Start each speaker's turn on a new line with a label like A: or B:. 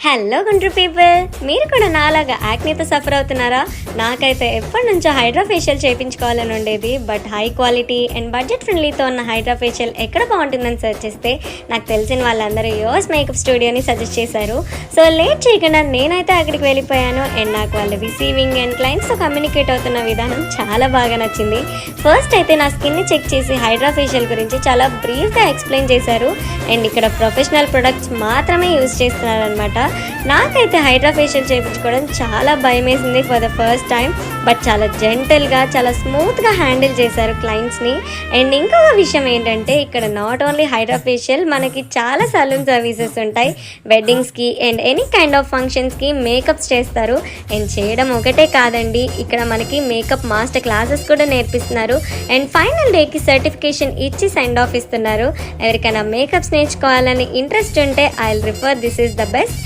A: Hello గుండ్రు people, మీరు కూడా నాలాగా యాక్నీతో సఫర్ అవుతున్నారా? నాకైతే ఎప్పటి నుంచో హైడ్రా ఫేషియల్ చేయించుకోవాలని ఉండేది. But high quality and budget ఫ్రెండ్లీతో ఉన్న హైడ్రా ఫేషియల్ ఎక్కడ బాగుంటుందని సెర్చ్ చేస్తే నాకు తెలిసిన వాళ్ళందరూ యోస్ మేకప్ స్టూడియోని సజెస్ట్ చేశారు. సో లేట్ చేయకుండా నేనైతే అక్కడికి వెళ్ళిపోయాను. అండ్ నాకు వాళ్ళు రిసీవింగ్ అండ్ క్లయింట్స్తో కమ్యూనికేట్ అవుతున్న విధానం చాలా బాగా నచ్చింది. ఫస్ట్ అయితే నా స్కిన్ని చెక్ చేసి హైడ్రా ఫేషియల్ గురించి చాలా బ్రీఫ్గా ఎక్స్ప్లెయిన్ చేశారు. అండ్ ఇక్కడ ప్రొఫెషనల్ ప్రొడక్ట్స్ మాత్రమే యూజ్ చేస్తున్నారనమాట. నాకైతే హైడ్రా ఫేషియల్ చేయించుకోవడం చాలా భయం వేసింది for the first time. But చాలా జెంటల్గా, చాలా స్మూత్గా హ్యాండిల్ చేశారు క్లయింట్స్ని. అండ్ ఇంకొక విషయం ఏంటంటే, ఇక్కడ నాట్ ఓన్లీ హైడ్రా ఫేషియల్, మనకి చాలా సలూన్ సర్వీసెస్ ఉంటాయి. వెడ్డింగ్స్కి అండ్ ఎనీ కైండ్ ఆఫ్ ఫంక్షన్స్కి మేకప్స్ చేస్తారు. అండ్ చేయడం ఒకటే కాదండి, ఇక్కడ మనకి మేకప్ మాస్టర్ క్లాసెస్ కూడా నేర్పిస్తున్నారు. అండ్ ఫైనల్ డేకి సర్టిఫికేషన్ ఇచ్చి సెండ్ ఆఫ్ ఇస్తున్నారు. ఎవరికైనా మేకప్స్ నేర్చుకోవాలని ఇంట్రెస్ట్ ఉంటే I will refer this is the best.